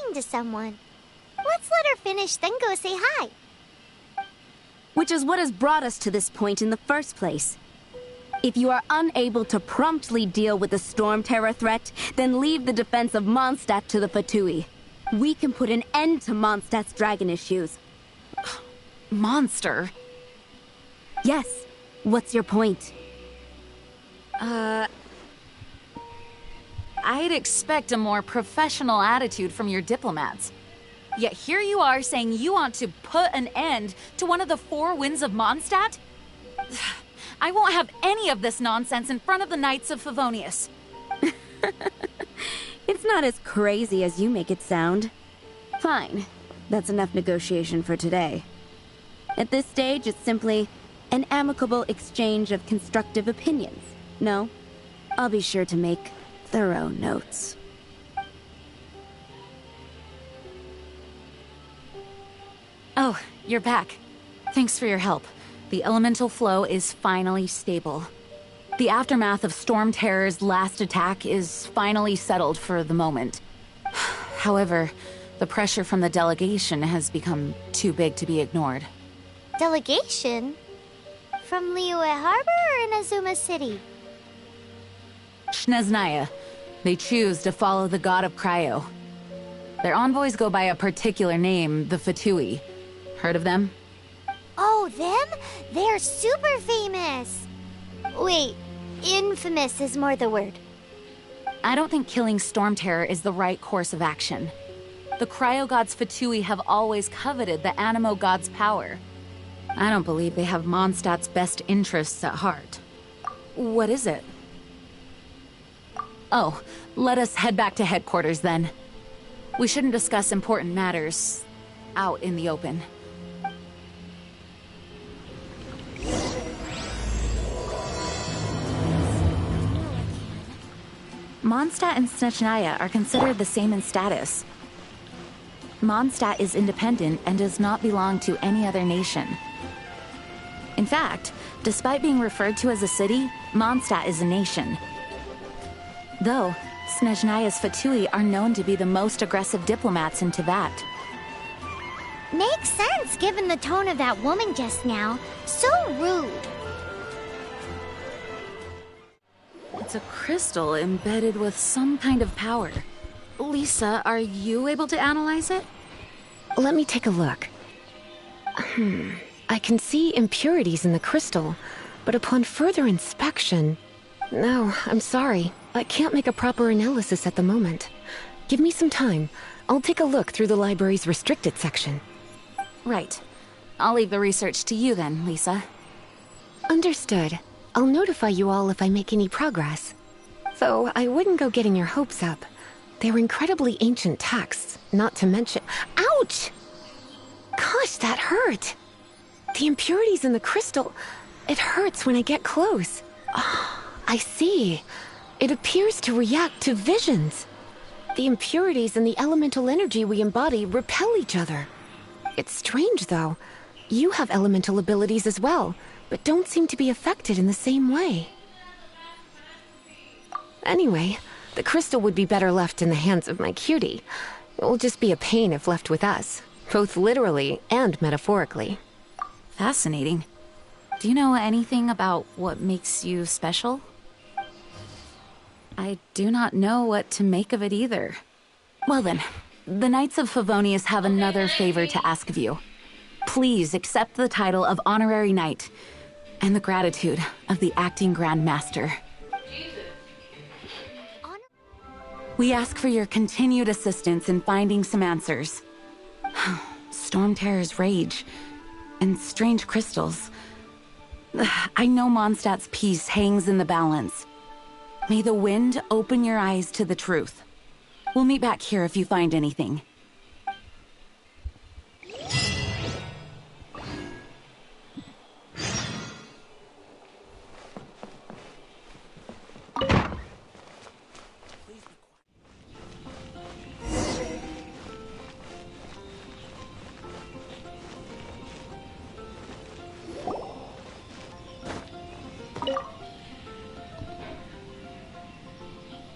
talking to someone. Let's let her finish, then go say hi. Which is what has brought us to this point in the first place. If you are unable to promptly deal with the Storm Terror threat, then leave the defense of Mondstadt to the Fatui. We can put an end to Mondstadt's dragon issues. Monster? Yes. What's your point? I'd expect a more professional attitude from your diplomats. Yet here you are saying you want to put an end to one of the four winds of Mondstadt? I won't have any of this nonsense in front of the Knights of Favonius. It's not as crazy as you make it sound. Fine. That's enough negotiation for today. At this stage, it's simply an amicable exchange of constructive opinions. No? I'll be sure to make thorough notes. Oh, you're back. Thanks for your help. The elemental flow is finally stable. The aftermath of Storm Terror's last attack is finally settled for the moment. However, the pressure from the delegation has become too big to be ignored. Delegation? From Liyue Harbor or Inazuma City? Snezhnaya. They choose to follow the god of Cryo. Their envoys go by a particular name, the Fatui. Heard of them? Oh, them? They're super famous! Wait, infamous is more the word. I don't think killing Storm Terror is the right course of action. The Cryo God's Fatui have always coveted the Animo God's power. I don't believe they have Mondstadt's best interests at heart. What is it? Oh, let us head back to headquarters then. We shouldn't discuss important matters out in the open. Mondstadt and Snezhnaya are considered the same in status. Mondstadt is independent and does not belong to any other nation. In fact, despite being referred to as a city, Mondstadt is a nation. Though, Snezhnaya's Fatui are known to be the most aggressive diplomats in Teyvat. Makes sense given the tone of that woman just now. So rude. It's a crystal embedded with some kind of power. Lisa, are you able to analyze it? Let me take a look. I can see impurities in the crystal, but upon further inspection... No, I'm sorry. I can't make a proper analysis at the moment. Give me some time. I'll take a look through the library's restricted section. Right. I'll leave the research to you then, Lisa. Understood. I'll notify you all if I make any progress. Though I wouldn't go getting your hopes up. They're incredibly ancient texts, not to mention... Ouch! Gosh, that hurt! The impurities in the crystal... It hurts when I get close. Oh, I see. It appears to react to visions. The impurities and the elemental energy we embody repel each other. It's strange, though. You have elemental abilities as well, but don't seem to be affected in the same way. Anyway, the crystal would be better left in the hands of my cutie. It will just be a pain if left with us, both literally and metaphorically. Fascinating. Do you know anything about what makes you special? I do not know what to make of it either. Well then, the Knights of Favonius have another favor to ask of you. Please accept the title of Honorary Knight, and the gratitude of the Acting Grand Master. We ask for your continued assistance in finding some answers. Storm Terror's rage, and strange crystals. I know Mondstadt's peace hangs in the balance. May the wind open your eyes to the truth. We'll meet back here if you find anything.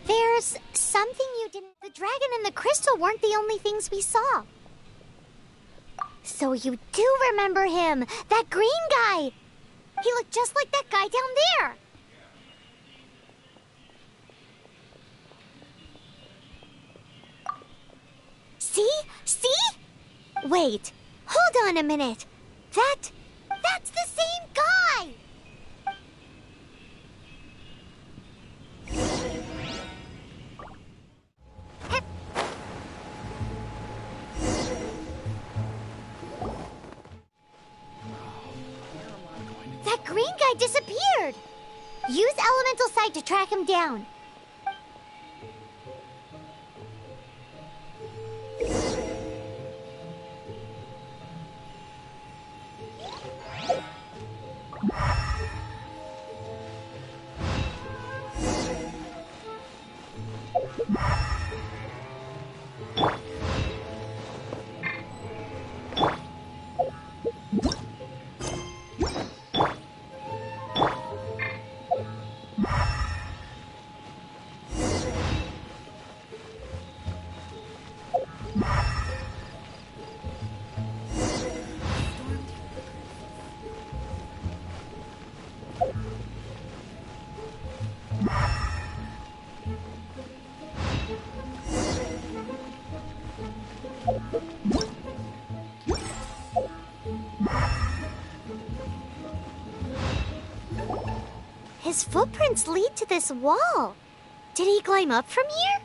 There's something you didn't... The dragon in the crystal weren't the only things we saw. So you do remember him, that green guy. He looked just like that guy down there. See? See? Wait, hold on a minute. That's the same guy! That green guy disappeared! Use elemental sight to track him down. His footprints lead to this wall. Did he climb up from here?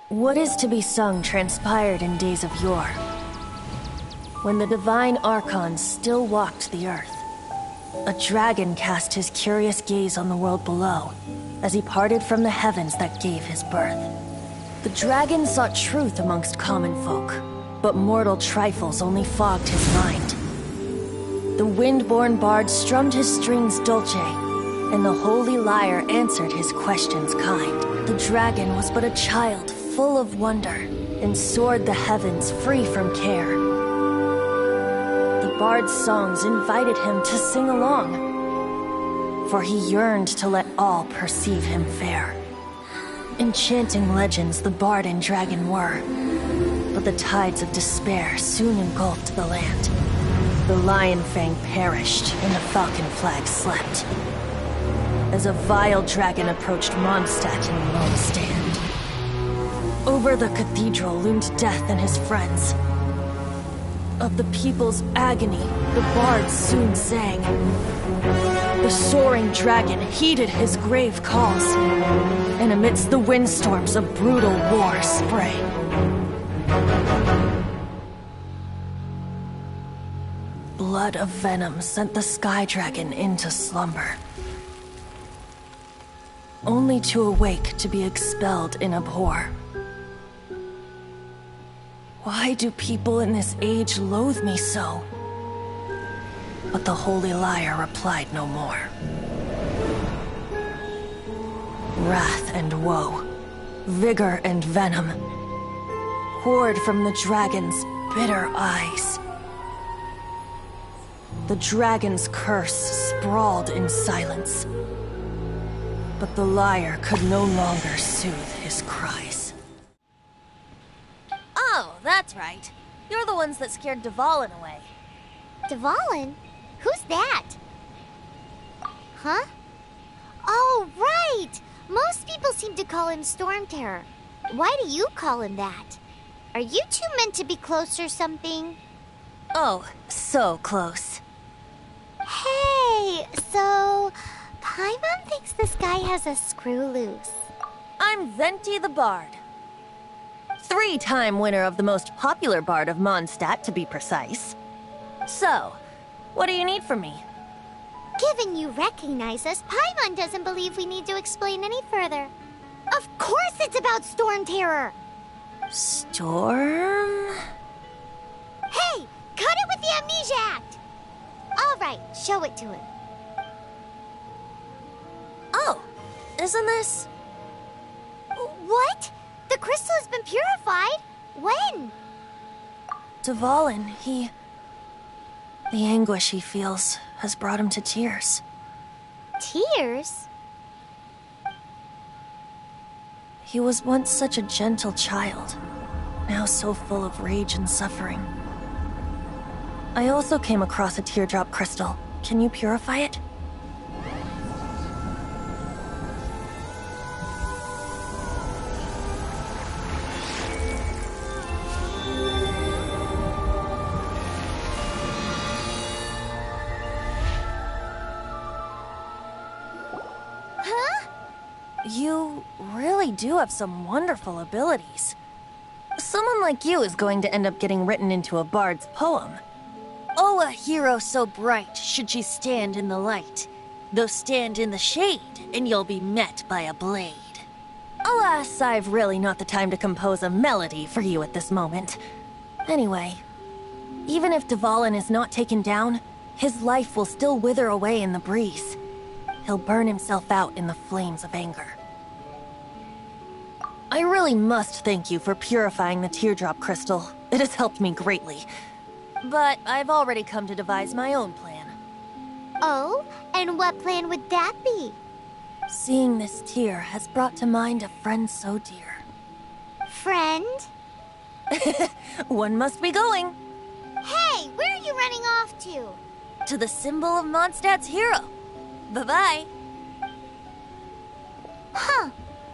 What is to be sung transpired in days of yore, when the divine archons still walked the earth. A dragon cast his curious gaze on the world below, as he parted from the heavens that gave his birth. The dragon sought truth amongst common folk, but mortal trifles only fogged his mind. The wind-born bard strummed his strings dulce, and the holy lyre answered his questions kind. The dragon was but a child, full of wonder, and soared the heavens free from care. The bard's songs invited him to sing along, for he yearned to let all perceive him fair. Enchanting legends the bard and dragon were, but the tides of despair soon engulfed the land. The lion fang perished, and the falcon flag slept, as a vile dragon approached Mondstadt in lone stand. Over the cathedral loomed death and his friends. Of the people's agony, the bards soon sang. The soaring dragon heeded his grave calls, and amidst the windstorms a brutal war sprang. Blood of venom sent the sky dragon into slumber, only to awake to be expelled in abhor. Why do people in this age loathe me so? But the holy lyre replied no more. wrath and woe, vigor and venom, poured from the dragon's bitter eyes. The dragon's curse sprawled in silence, but the lyre could no longer soothe his cries. Oh, that's right. You're the ones that scared Dvalin away. Dvalin? Who's that? Huh? Oh, right! Most people seem to call him Storm Terror. Why do you call him that? Are you two meant to be close or something? Oh, so close. Hey, so Paimon thinks this guy has a screw loose. I'm Venti the Bard. 3-time winner of the most popular bard of Mondstadt, to be precise. So, what do you need from me? Given you recognize us, Paimon doesn't believe we need to explain any further. Of course it's about Storm Terror! Storm? Hey, cut it with the Amnesia Act! All right, show it to him. Oh, isn't this... What? The crystal has been purified? When? Dvalin, the anguish he feels has brought him to tears. Tears? He was once such a gentle child, now so full of rage and suffering. I also came across a teardrop crystal. Can you purify it? Huh? You really do have some wonderful abilities. Someone like you is going to end up getting written into a bard's poem. Oh, a hero so bright should she stand in the light, though stand in the shade, and you'll be met by a blade. Alas, I've really not the time to compose a melody for you at this moment. Anyway, even if Dvalin is not taken down, his life will still wither away in the breeze. He'll burn himself out in the flames of anger. I really must thank you for purifying the teardrop crystal. It has helped me greatly. But I've already come to devise my own plan. Oh, and what plan would that be? Seeing this tear has brought to mind a friend so dear. Friend? One must be going. Hey, where are you running off to? To the symbol of Mondstadt's hero. Bye-bye. Huh.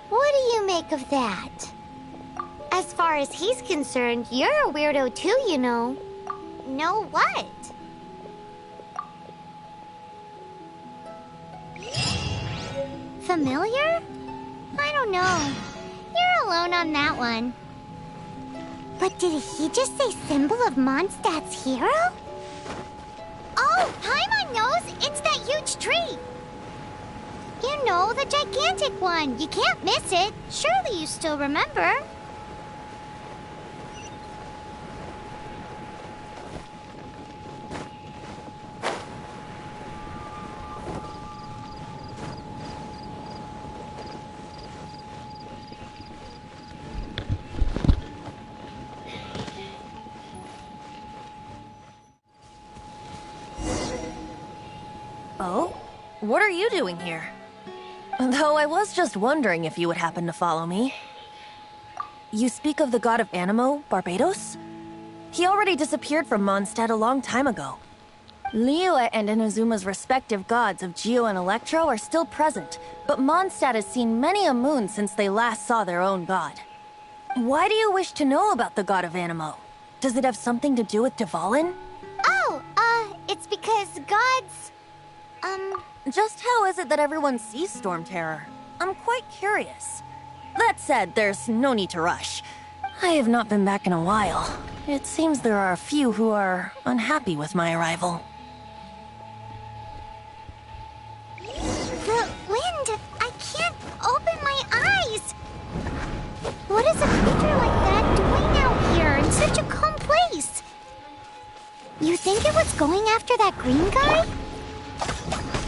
What do you make of that? As far as he's concerned, you're a weirdo too, you know. Know what? Familiar? I don't know. You're alone on that one. But did he just say symbol of Mondstadt's hero? Oh, Paimon knows! It's that huge tree! You know, the gigantic one. You can't miss it. Surely you still remember. Oh? What are you doing here? Though I was just wondering if you would happen to follow me. You speak of the god of Animo, Barbados? He already disappeared from Mondstadt a long time ago. Liyue and Inazuma's respective gods of Geo and Electro are still present, but Mondstadt has seen many a moon since they last saw their own god. Why do you wish to know about the god of Animo? Does it have something to do with Dvalin? Oh, it's because gods... Just how is it that everyone sees Storm Terror? I'm quite curious. That said, there's no need to rush. I have not been back in a while. It seems there are a few who are unhappy with my arrival. The wind! I can't open my eyes! What is a creature like that doing out here in such a calm place? You think it was going after that green guy?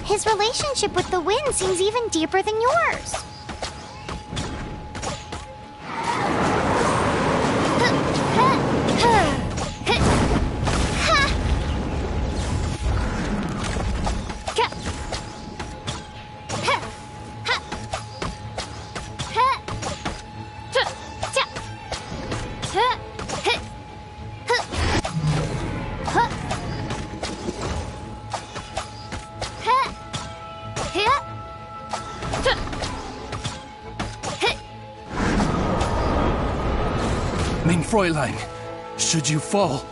His relationship with the wind seems even deeper than yours. Mein Fräulein, should you fall,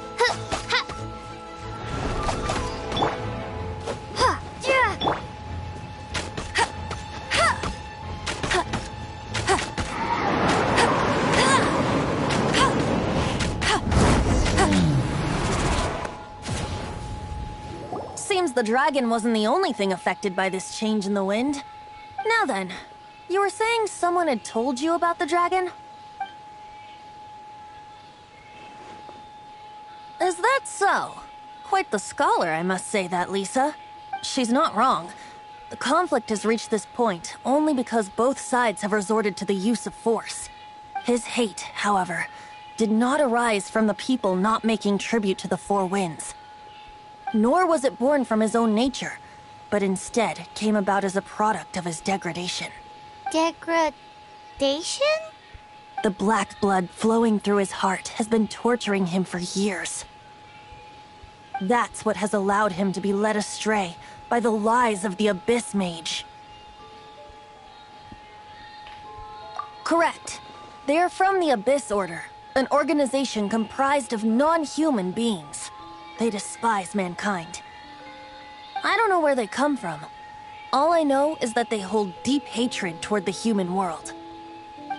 Seems the dragon wasn't the only thing affected by this change in the wind. Now then, you were saying someone had told you about the dragon? Is that so? Quite the scholar, I must say that, Lisa. She's not wrong. The conflict has reached this point only because both sides have resorted to the use of force. His hate, however, did not arise from the people not making tribute to the Four Winds. Nor was it born from his own nature, but instead came about as a product of his degradation. Degradation? The black blood flowing through his heart has been torturing him for years. That's what has allowed him to be led astray by the lies of the Abyss Mage. Correct. They are from the Abyss Order, an organization comprised of non-human beings. They despise mankind. I don't know where they come from. All I know is that they hold deep hatred toward the human world.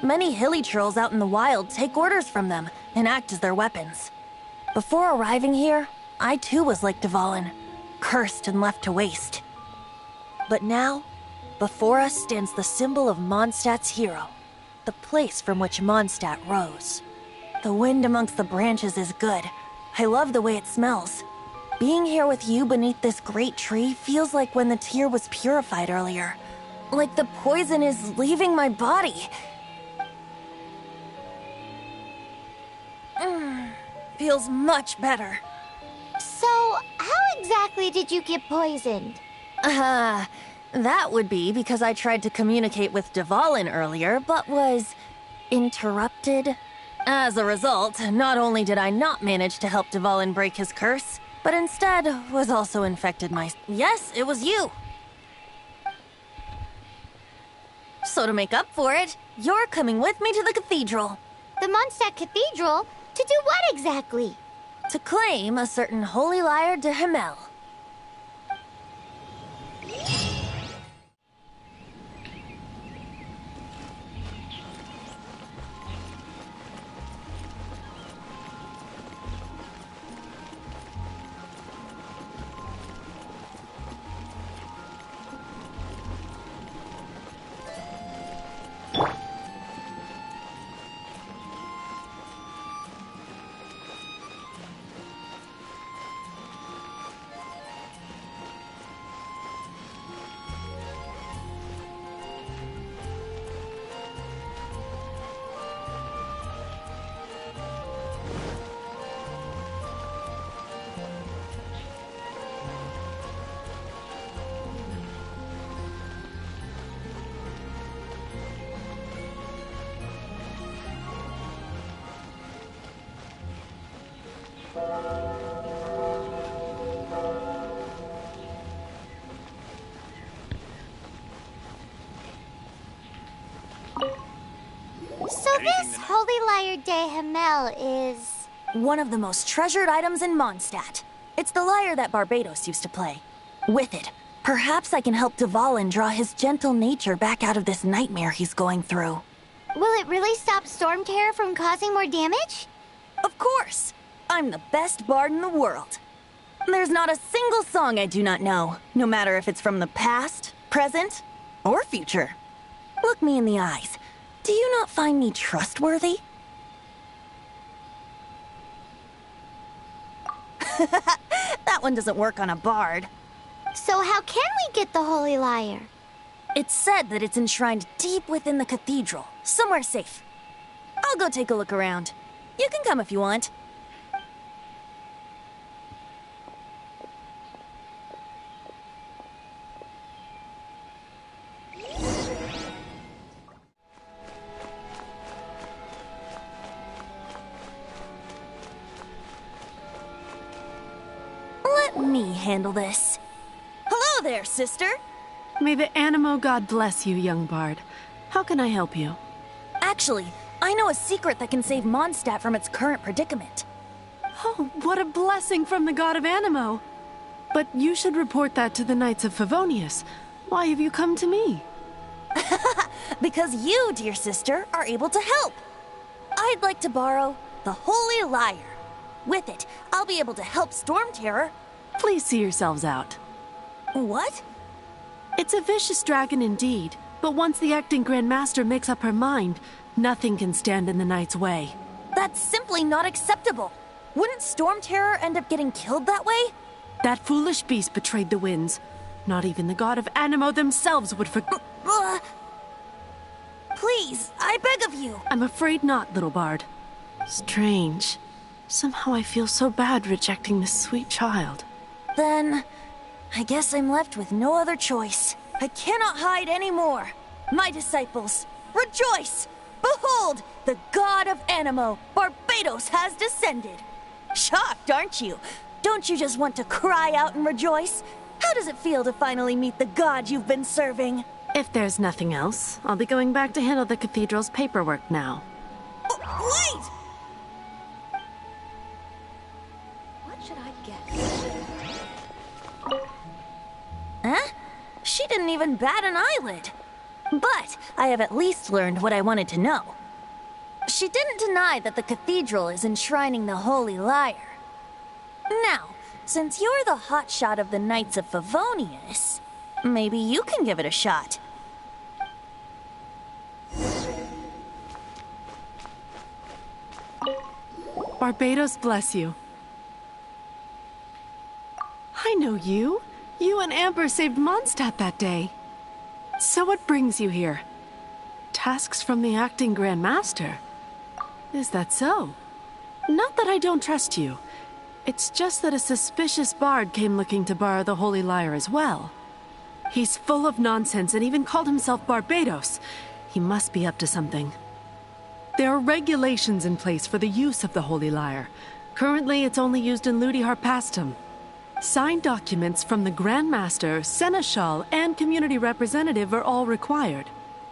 Many hilly trolls out in the wild take orders from them and act as their weapons. Before arriving here, I too was like Dvalin, cursed and left to waste. But now, before us stands the symbol of Mondstadt's hero, the place from which Mondstadt rose. The wind amongst the branches is good. I love the way it smells. Being here with you beneath this great tree feels like when the tear was purified earlier. Like the poison is leaving my body. Feels much better. So, how exactly did you get poisoned? That would be because I tried to communicate with Dvalin earlier, but was interrupted. As a result, not only did I not manage to help Dvalin break his curse, but instead was also infected Yes, it was you! So to make up for it, you're coming with me to the cathedral. The Mondstadt Cathedral? To do what exactly? To claim a certain Holy Lyre de Himmel. So this Holy Lyre de Himmel is... one of the most treasured items in Mondstadt. It's the lyre that Barbados used to play. With it, perhaps I can help Dvalin draw his gentle nature back out of this nightmare he's going through. Will it really stop Storm Terror from causing more damage? Of course! I'm the best bard in the world. There's not a single song I do not know, no matter if it's from the past, present, or future. Look me in the eyes. Do you not find me trustworthy? That one doesn't work on a bard. So how can we get the Holy Lyre? It's said that it's enshrined deep within the cathedral, somewhere safe. I'll go take a look around. You can come if you want. Let me handle this. Hello there, sister. May the Animo God bless you, young bard. How can I help you? Actually, I know a secret that can save Mondstadt from its current predicament. Oh, what a blessing from the god of Animo! But you should report that to the Knights of Favonius. Why have you come to me? Because you, dear sister, are able to help. I'd like to borrow the Holy Lyre. With it, I'll be able to help Storm Terror. Please see yourselves out. What? It's a vicious dragon indeed, but once the acting Grand Master makes up her mind, nothing can stand in the Knight's way. That's simply not acceptable. Wouldn't Storm Terror end up getting killed that way? That foolish beast betrayed the winds. Not even the god of Animo themselves would Please, I beg of you. I'm afraid not, little bard. Strange. Somehow I feel so bad rejecting this sweet child. Then, I guess I'm left with no other choice. I cannot hide anymore. My disciples, rejoice! Behold, the god of Animo, Barbados, has descended. Shocked, aren't you? Don't you just want to cry out and rejoice? How does it feel to finally meet the god you've been serving? If there's nothing else, I'll be going back to handle the cathedral's paperwork now. Wait! What should I get? Huh? She didn't even bat an eyelid. But I have at least learned what I wanted to know. She didn't deny that the cathedral is enshrining the Holy Lyre. Now, since you're the hotshot of the Knights of Favonius, maybe you can give it a shot. Barbados bless you. I know you. You and Amber saved Mondstadt that day. So what brings you here? Tasks from the acting Grand Master? Is that so? Not that I don't trust you. It's just that a suspicious bard came looking to borrow the Holy Lyre as well. He's full of nonsense and even called himself Barbados. He must be up to something. There are regulations in place for the use of the Holy Lyre. Currently, it's only used in Ludi Harpastum. Signed documents from the Grand Master, Seneschal, and Community Representative are all required.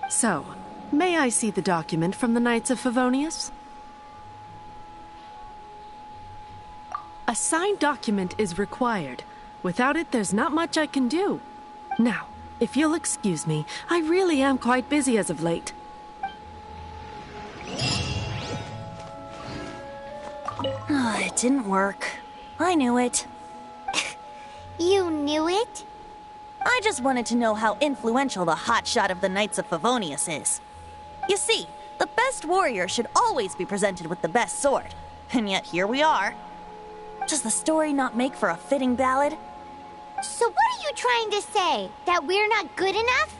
So, may I see the document from the Knights of Favonius? A signed document is required. Without it, there's not much I can do. Now, if you'll excuse me, I really am quite busy as of late. It didn't work. I knew it. You knew it? I just wanted to know how influential the hotshot of the Knights of Favonius is. You see, the best warrior should always be presented with the best sword. And yet here we are. Does the story not make for a fitting ballad? So what are you trying to say? That we're not good enough?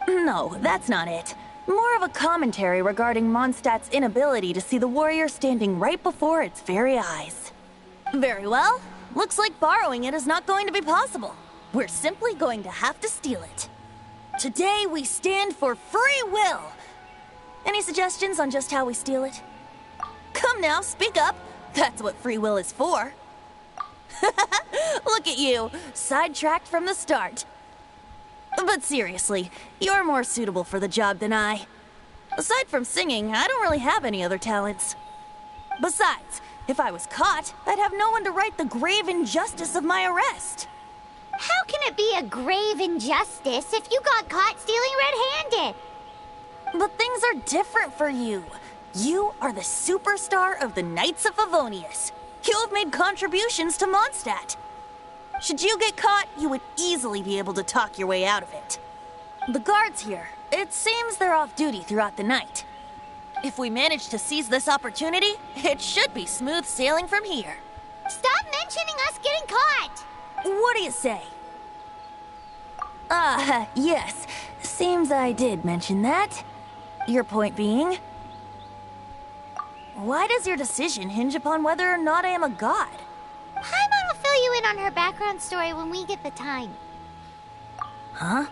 No, that's not it. More of a commentary regarding Mondstadt's inability to see the warrior standing right before its very eyes. Very well. Looks like borrowing it is not going to be possible. We're simply going to have to steal it. Today we stand for free will. Any suggestions on just how we steal it? Come now, speak up. That's what free will is for. Look at you, sidetracked from the start. But seriously, you're more suitable for the job than I. Aside from singing, I don't really have any other talents. Besides, if I was caught, I'd have no one to right the grave injustice of my arrest. How can it be a grave injustice if you got caught stealing red-handed? But things are different for you. You are the superstar of the Knights of Favonius. You have made contributions to Mondstadt. Should you get caught, you would easily be able to talk your way out of it. The guards here, it seems they're off duty throughout the night. If we manage to seize this opportunity, it should be smooth sailing from here. Stop mentioning us getting caught! What do you say? Yes. Seems I did mention that. Your point being? Why does your decision hinge upon whether or not I am a god? Paimon will fill you in on her background story when we get the time. Huh?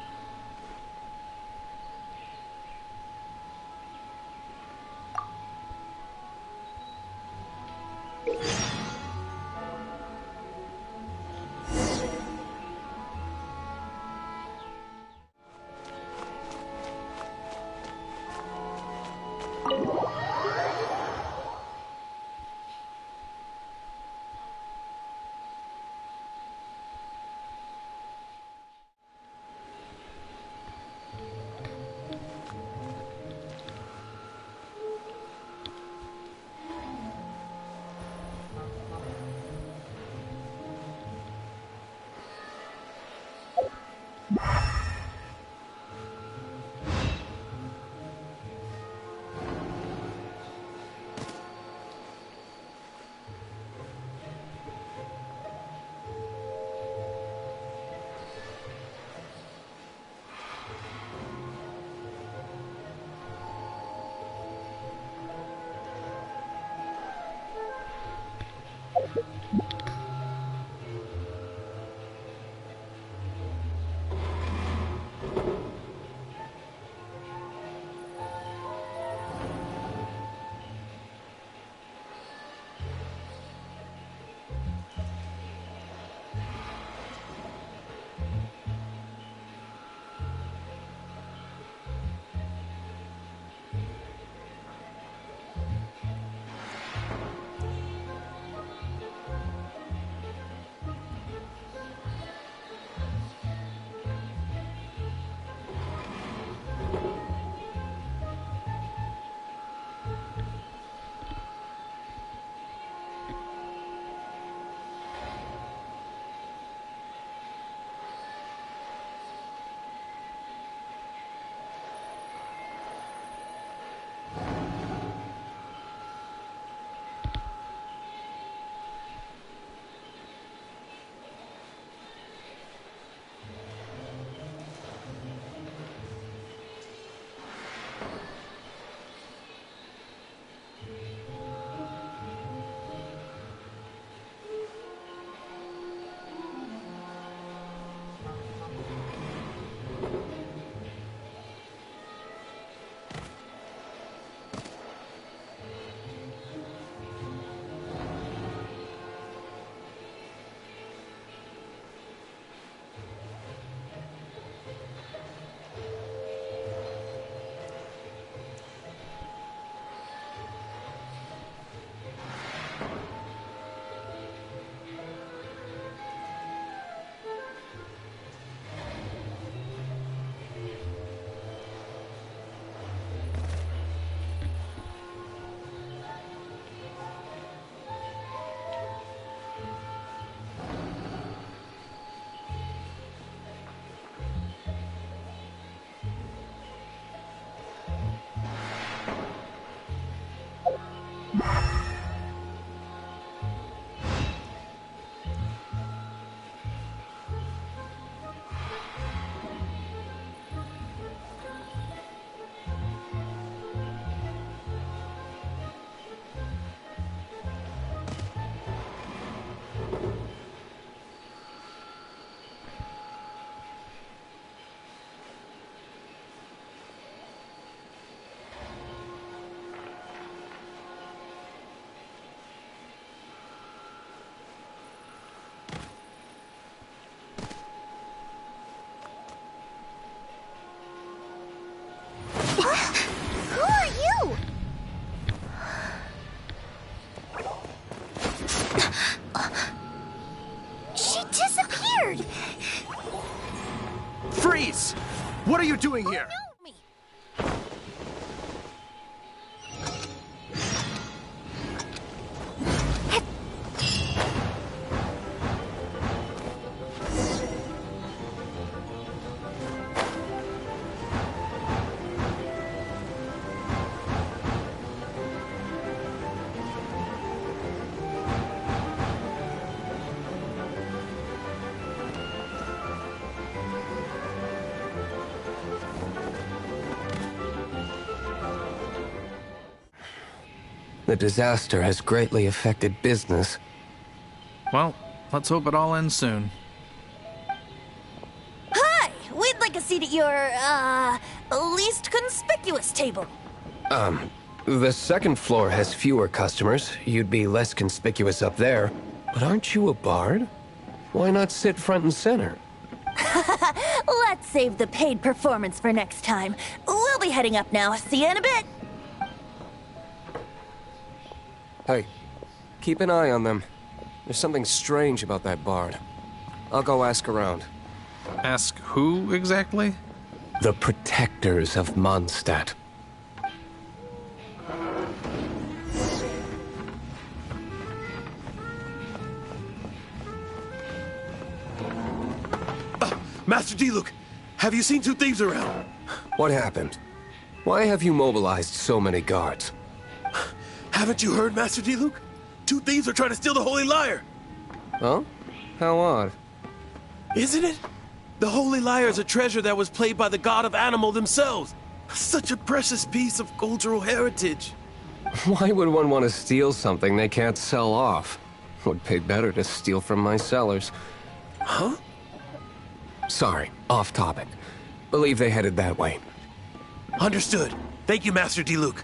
Freeze! What are you doing here? The disaster has greatly affected business. Well, let's hope it all ends soon. Hi! We'd like a seat at your, least conspicuous table. The second floor has fewer customers. You'd be less conspicuous up there. But aren't you a bard? Why not sit front and center? Let's save the paid performance for next time. We'll be heading up now. See you in a bit. Hey, keep an eye on them. There's something strange about that bard. I'll go ask around. Ask who exactly? The protectors of Mondstadt. Master D-Luke, have you seen two thieves around? What happened? Why have you mobilized so many guards? Haven't you heard, Master D-Luke? Two thieves are trying to steal the Holy Lyre. Huh? How odd. Isn't it? The Holy Lyre is a treasure that was played by the god of animal themselves. Such a precious piece of cultural heritage. Why would one want to steal something they can't sell off? Would pay better to steal from my cellars. Huh? Sorry, off topic. Believe they headed that way. Understood. Thank you, Master Diluc.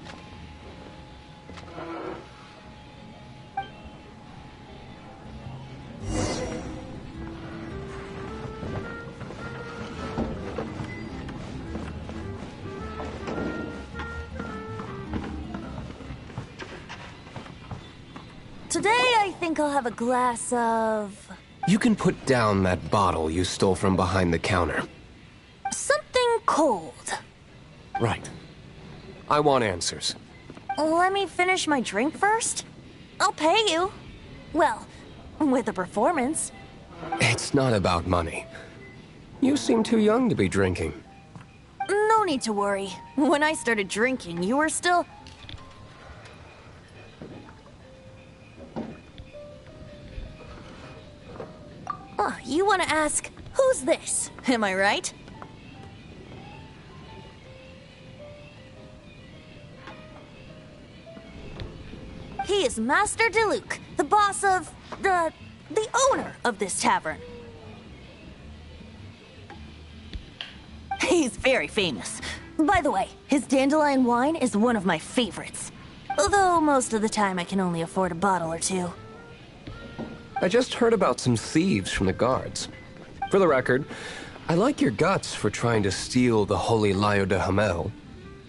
Today, I think I'll have a glass of... You can put down that bottle you stole from behind the counter. something cold. Right. I want answers. Let me finish my drink first. I'll pay you. Well, with a performance. It's not about money. You seem too young to be drinking. No need to worry. When I started drinking, you were still... Oh, you want to ask, who's this? Am I right? He is Master Diluc, the boss of... the owner of this tavern. He's very famous. By the way, his dandelion wine is one of my favorites. Although most of the time I can only afford a bottle or two. I just heard about some thieves from the guards. For the record, I like your guts for trying to steal the holy Lyre de Hamel.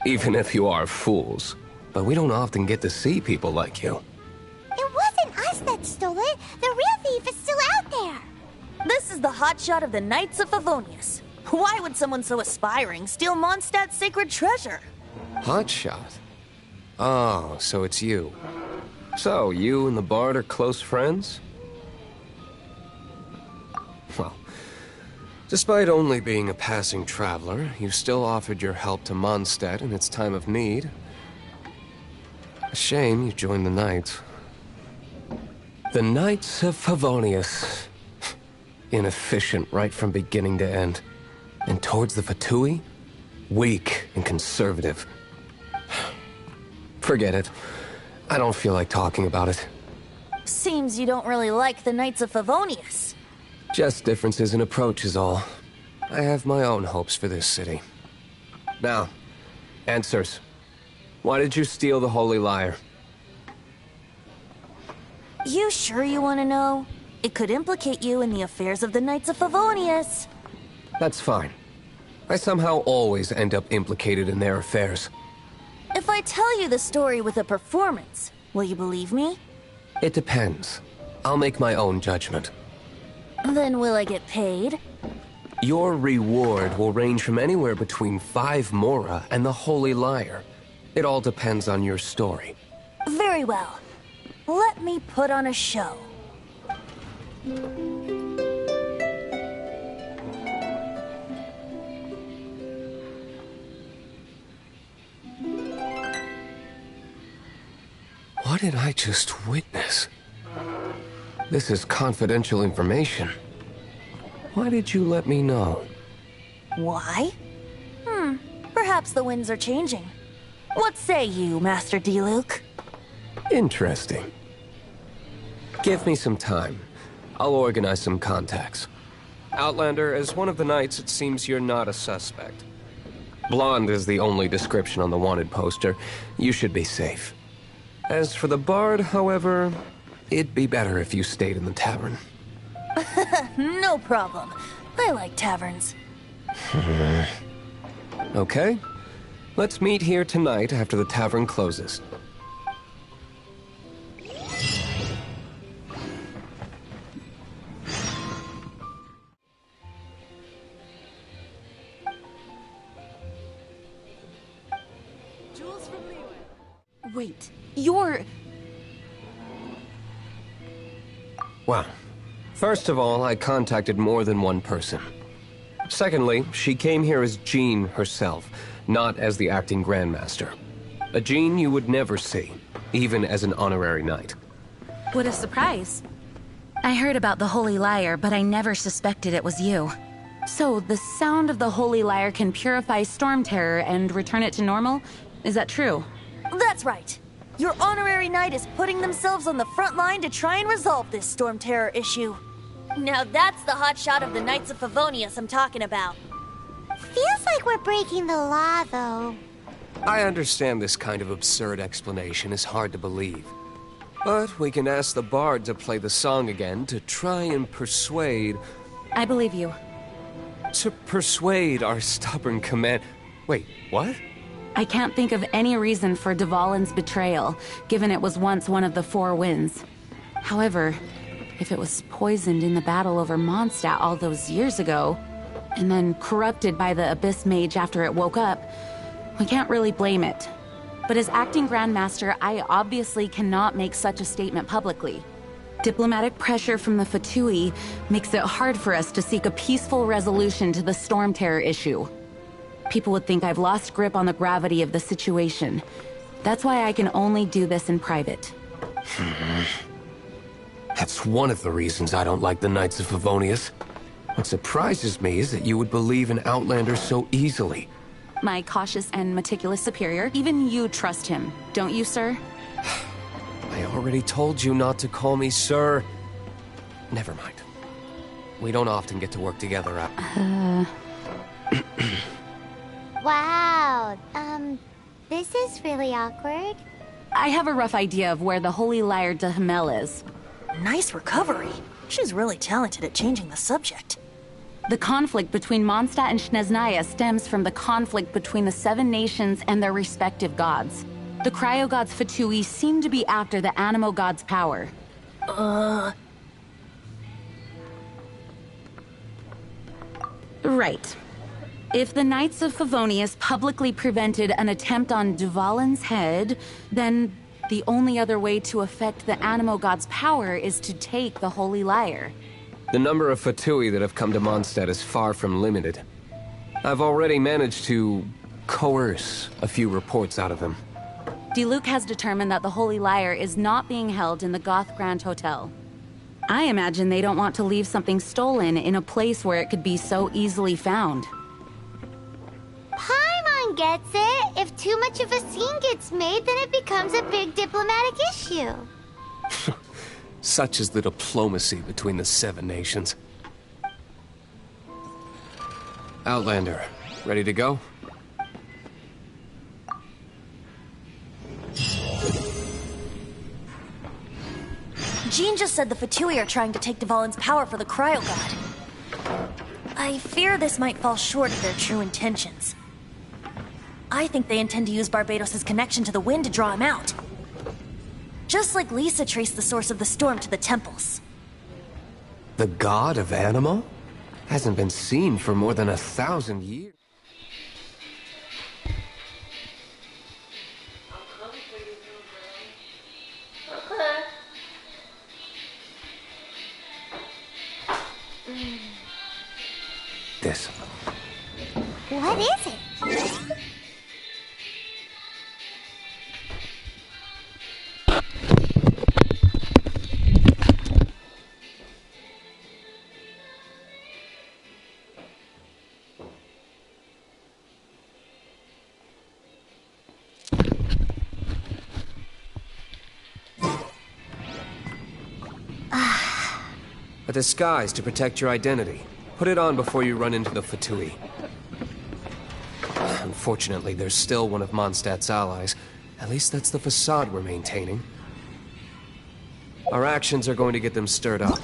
Even if you are fools. But we don't often get to see people like you. It wasn't us that stole it. The real thief is still out there. This is the hotshot of the Knights of Favonius. Why would someone so aspiring steal Mondstadt's sacred treasure? Hotshot? Oh, so it's you. So, you and the Bard are close friends? Well, despite only being a passing traveler, you still offered your help to Mondstadt in its time of need. A shame you joined the Knights. The Knights of Favonius. Inefficient right from beginning to end. And towards the Fatui, weak and conservative. Forget it. I don't feel like talking about it. Seems you don't really like the Knights of Favonius. Just differences in approach is all. I have my own hopes for this city. Now, answers. Why did you steal the Holy Lyre? You sure you want to know? It could implicate you in the affairs of the Knights of Favonius. That's fine. I somehow always end up implicated in their affairs. If I tell you the story with a performance, will you believe me? It depends. I'll make my own judgment. Then will I get paid? Your reward will range from anywhere between 5 mora and the Holy Lyre. It all depends on your story. Very well. Let me put on a show. What did I just witness? This is confidential information. Why did you let me know? Why? Perhaps the winds are changing. What say you, Master Diluc? Interesting. Give me some time. I'll organize some contacts. Outlander, as one of the Knights, it seems you're not a suspect. Blonde is the only description on the wanted poster. You should be safe. As for the Bard, however, it'd be better if you stayed in the tavern. No problem. I like taverns. Okay. Let's meet here tonight after the tavern closes. Wait, you're... Well, first of all, I contacted more than one person. Secondly, she came here as Jean herself, not as the acting Grandmaster. A Jean you would never see, even as an honorary knight. What a surprise. I heard about the Holy Lyre, but I never suspected it was you. So, the sound of the Holy Lyre can purify Storm Terror and return it to normal? Is that true? That's right. Your honorary knight is putting themselves on the front line to try and resolve this storm terror issue. Now that's the hotshot of the Knights of Favonius I'm talking about. Feels like we're breaking the law, though. I understand this kind of absurd explanation is hard to believe. But we can ask the bard to play the song again to try and persuade... I believe you. To persuade our stubborn command... Wait, what? I can't think of any reason for Dvalin's betrayal, given it was once one of the Four Winds. However, if it was poisoned in the battle over Mondstadt all those years ago, and then corrupted by the Abyss Mage after it woke up, we can't really blame it. But as acting Grandmaster, I obviously cannot make such a statement publicly. Diplomatic pressure from the Fatui makes it hard for us to seek a peaceful resolution to the storm terror issue. People would think I've lost grip on the gravity of the situation. That's why I can only do this in private. That's one of the reasons I don't like the Knights of Favonius. What surprises me is that you would believe in Outlanders so easily. My cautious and meticulous superior, even you trust him, don't you, sir? I already told you not to call me sir. Never mind. We don't often get to work together out. Wow, this is really awkward. I have a rough idea of where the Holy Lyre de Himmel is. Nice recovery. She's really talented at changing the subject. The conflict between Mondstadt and Snezhnaya stems from the conflict between the Seven Nations and their respective gods. The cryo-gods Fatui seem to be after the Animo god's power. Right. If the Knights of Favonius publicly prevented an attempt on Dvalin's head, then the only other way to affect the Animo god's power is to take the Holy Lyre. The number of Fatui that have come to Mondstadt is far from limited. I've already managed to coerce a few reports out of them. Diluc has determined that the Holy Lyre is not being held in the Goth Grand Hotel. I imagine they don't want to leave something stolen in a place where it could be so easily found. Paimon gets it. If too much of a scene gets made, then it becomes a big diplomatic issue. Such is the diplomacy between the Seven Nations. Outlander, ready to go? Jean just said the Fatui are trying to take Dvalin's power for the Cryo God. I fear this might fall short of their true intentions. I think they intend to use Barbados' connection to the wind to draw him out. Just like Lisa traced the source of the storm to the temples. The god of Animo? Hasn't been seen for more than 1,000 years. This. What is it? A disguise to protect your identity. Put it on before you run into the Fatui. Unfortunately, there's still one of Mondstadt's allies. At least that's the facade we're maintaining. Our actions are going to get them stirred up.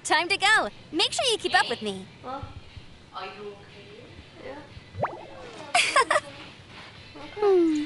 Time to go. Make sure you keep up with me. Are you okay? Yeah.